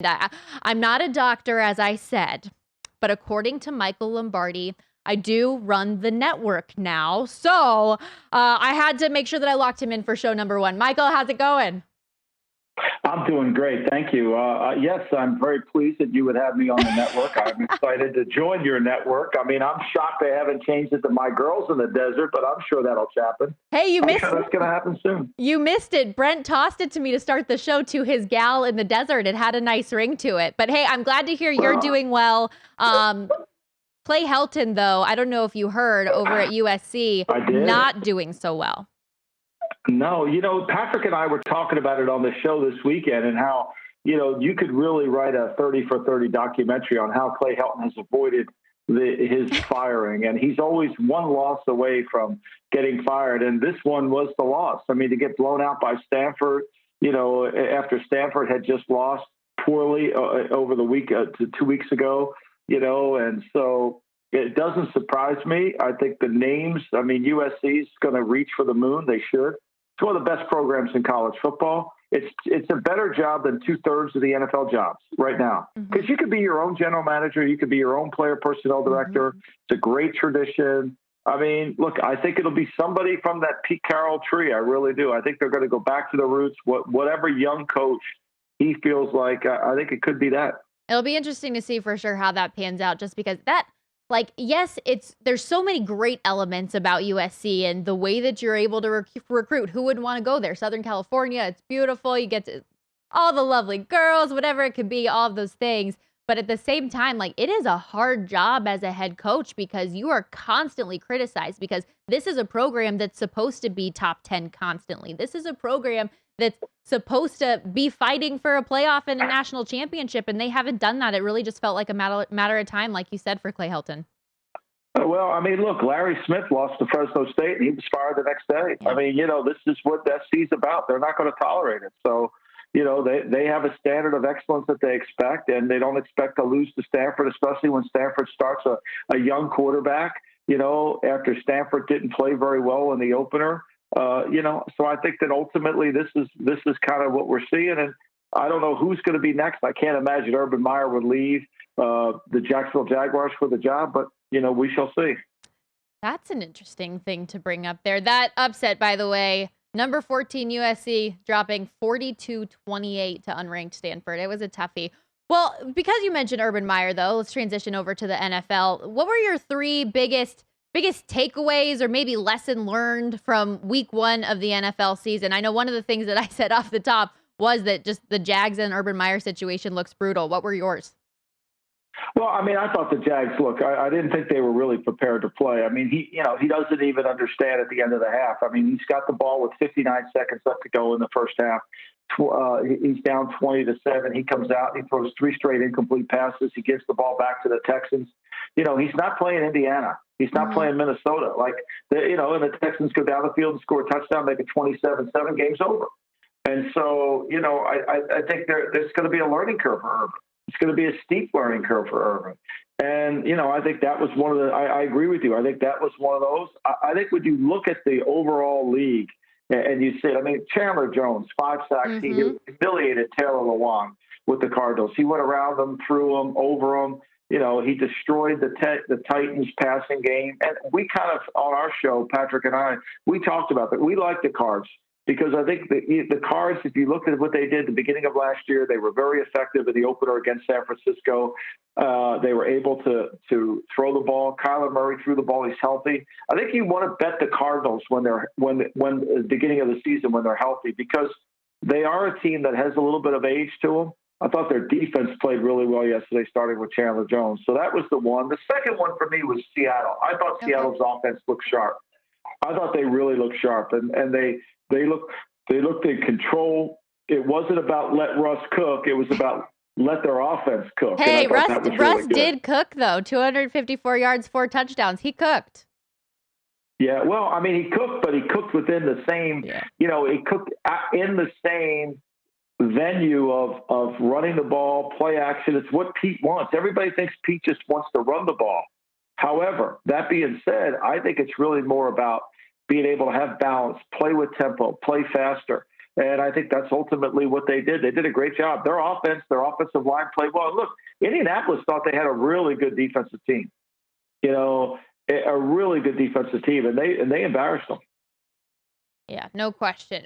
I'm not a doctor, as I said, but according to Michael Lombardi, I do run the network now. So I had to make sure that I locked him in for show number one. Michael, how's it going? I'm doing great. Thank you. Yes, I'm very pleased that you would have me on the network. I'm excited to join your network. I mean, I'm shocked they haven't changed it to My Girls in the Desert, but I'm sure that'll happen. Hey, I'm sure that's going to happen soon. You missed it. Brent tossed it to me to start the show to his gal in the desert. It had a nice ring to it. But hey, I'm glad to hear you're doing well. Clay Helton, though, I don't know if you heard over at USC, I did. Not doing so well. No, Patrick and I were talking about it on the show this weekend and how, you could really write a 30 for 30 documentary on how Clay Helton has avoided his firing. And he's always one loss away from getting fired. And this one was the loss. I mean, to get blown out by Stanford, after Stanford had just lost poorly over the week, 2 weeks ago, and so it doesn't surprise me. I think the names, USC is going to reach for the moon. They should. It's one of the best programs in college football. It's a better job than 2/3 of the NFL jobs right now, because you could be your own general manager. You could be your own player personnel director. It's a great tradition. I mean, look, I think it'll be somebody from that Pete Carroll tree. I really do. I think they're going to go back to the roots. Whatever young coach he feels like, I think it could be that. It'll be interesting to see for sure how that pans out, just because yes, there's so many great elements about USC and the way that you're able to recruit. Who would want to go there? Southern California, it's beautiful. You get to all the lovely girls, whatever it could be, all of those things. But at the same time, it is a hard job as a head coach, because you are constantly criticized, because this is a program that's supposed to be top 10 constantly. This is a program that's supposed to be fighting for a playoff and a national championship, and they haven't done that. It really just felt like a matter of time, like you said, for Clay Helton. Well, look, Larry Smith lost to Fresno State, and he was fired the next day. Yeah. This is what SC's about. They're not going to tolerate it. So, they have a standard of excellence that they expect, and they don't expect to lose to Stanford, especially when Stanford starts a young quarterback, after Stanford didn't play very well in the opener. So I think that ultimately this is kind of what we're seeing. And I don't know who's going to be next. I can't imagine Urban Meyer would leave the Jacksonville Jaguars for the job, but, we shall see. That's an interesting thing to bring up there. That upset, by the way, number 14 USC dropping 42-28 to unranked Stanford. It was a toughie. Well, because you mentioned Urban Meyer, though, let's transition over to the NFL. What were your three biggest takeaways, or maybe lesson learned from week one of the NFL season? I know one of the things that I said off the top was that just the Jags and Urban Meyer situation looks brutal. What were yours? Well, I thought the Jags, look, I didn't think they were really prepared to play. He doesn't even understand at the end of the half. He's got the ball with 59 seconds left to go in the first half. He's down 20-7. He comes out, he throws 3 straight incomplete passes. He gives the ball back to the Texans. He's not playing Indiana. He's not playing Minnesota. And the Texans go down the field and score a touchdown, make it 27-7, game's over. And so, I think there's going to be a learning curve for Urban. It's going to be a steep learning curve for Urban. And, I think that was one of the – I agree with you. I think that was one of those. I think when you look at the overall league and you see – Chandler Jones, 5 sacks. He humiliated Taylor Lewan with the Cardinals. He went around them, threw them, over them. He destroyed the Titans passing game. And we kind of, on our show, Patrick and I, we talked about that. We like the Cards because I think the Cards, if you look at what they did at the beginning of last year, they were very effective in the opener against San Francisco. They were able to throw the ball. Kyler Murray threw the ball. He's healthy. I think you want to bet the Cardinals when the beginning of the season when they're healthy, because they are a team that has a little bit of age to them. I thought their defense played really well yesterday, starting with Chandler Jones. So that was the one. The second one for me was Seattle. I thought Seattle's offense looked sharp. I thought they really looked sharp, and they looked in control. It wasn't about let Russ cook. It was about let their offense cook. Hey, Russ did cook, though. 254 yards, 4 touchdowns. He cooked. Yeah, well, he cooked, but he cooked within the same, he cooked in the same venue of running the ball, play action. It's what Pete wants. Everybody thinks Pete just wants to run the ball. However, that being said, I think it's really more about being able to have balance, play with tempo, play faster. And I think that's ultimately what they did. They did a great job. Their offensive line played well. Look, Indianapolis thought they had a really good defensive team, a really good defensive team, and they embarrassed them. Yeah, no question.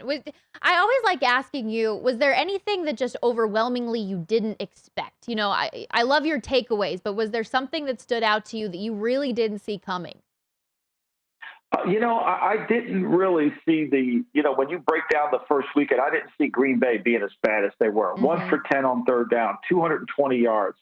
I always like asking you, was there anything that just overwhelmingly you didn't expect? I love your takeaways, but was there something that stood out to you that you really didn't see coming? I didn't really see when you break down the first weekend, I didn't see Green Bay being as bad as they were. Mm-hmm. 1 for 10 on third down, 220 yards.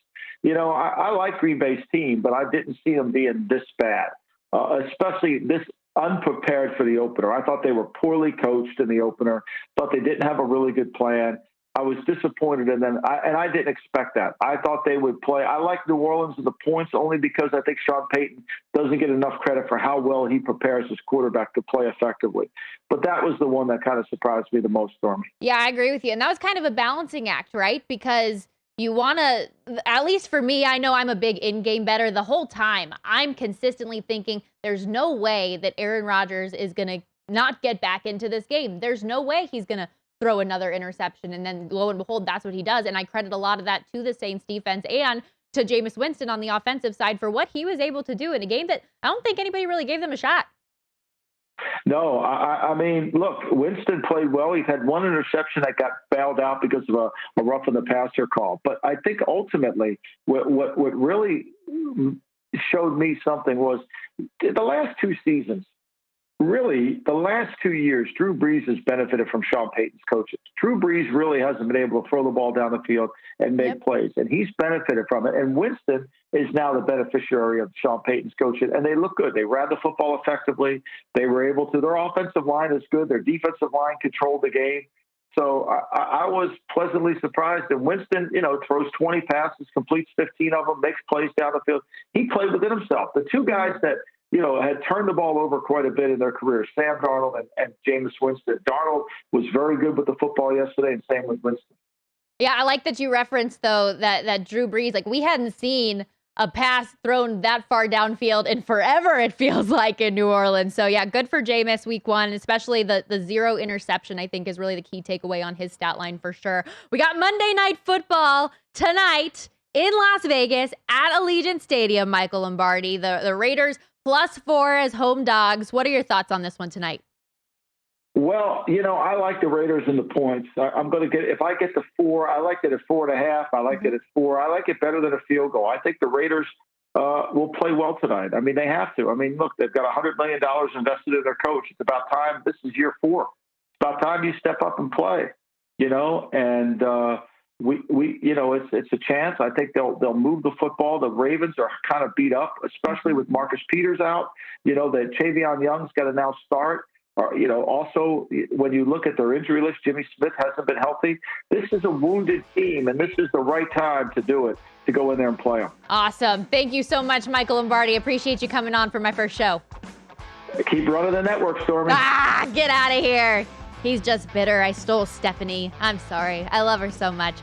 I like Green Bay's team, but I didn't see them being this bad, especially this unprepared for the opener. I thought they were poorly coached in the opener, thought they didn't have a really good plan. I was disappointed in them, and I didn't expect that. I thought they would play. I like New Orleans and the points only because I think Sean Payton doesn't get enough credit for how well he prepares his quarterback to play effectively. But that was the one that kind of surprised me the most, Stormy. Yeah, I agree with you. And that was kind of a balancing act, right? Because you want to, at least for me, I know I'm a big in-game bettor. The whole time, I'm consistently thinking there's no way that Aaron Rodgers is going to not get back into this game. There's no way he's going to throw another interception. And then lo and behold, that's what he does. And I credit a lot of that to the Saints defense and to Jameis Winston on the offensive side for what he was able to do in a game that I don't think anybody really gave them a shot. No, I mean, look, Winston played well. He's had one interception that got bailed out because of a roughing the passer call. But I think ultimately what really showed me something was the last two seasons. Really, the last 2 years, Drew Brees has benefited from Sean Payton's coaching. Drew Brees really hasn't been able to throw the ball down the field and make plays, and he's benefited from it. And Winston is now the beneficiary of Sean Payton's coaching, and they look good. They ran the football effectively. They were able to. Their offensive line is good. Their defensive line controlled the game. So I was pleasantly surprised. And Winston, throws 20 passes, completes 15 of them, makes plays down the field. He played within himself. The two guys that had turned the ball over quite a bit in their career, Sam Darnold and Jameis Winston. Darnold was very good with the football yesterday, and same with Winston. Yeah, I like that you referenced, though, that Drew Brees, we hadn't seen a pass thrown that far downfield in forever, it feels like, in New Orleans. So, yeah, good for Jameis week one, especially the zero interception, I think, is really the key takeaway on his stat line for sure. We got Monday Night Football tonight in Las Vegas at Allegiant Stadium, Michael Lombardi. The Raiders +4 as home dogs. What are your thoughts on this one tonight? Well, I like the Raiders in the points. I'm going to if I get the 4, I like it at 4.5. I like it at 4. I like it better than a field goal. I think the Raiders will play well tonight. I mean, they have to. I mean, look, they've got $100 million invested in their coach. It's about time. This is year 4. It's about time you step up and play, and it's a chance. I think they'll move the football. The Ravens are kind of beat up, especially with Marcus Peters out. That Chavion Young's got to now start. Also, when you look at their injury list, Jimmy Smith hasn't been healthy. This is a wounded team, and this is the right time to do it, to go in there and play them. Awesome. Thank you so much, Michael Lombardi. Appreciate you coming on for my first show. Keep running the network, Stormy. Get out of here. He's just bitter. I stole Stephanie. I'm sorry. I love her so much.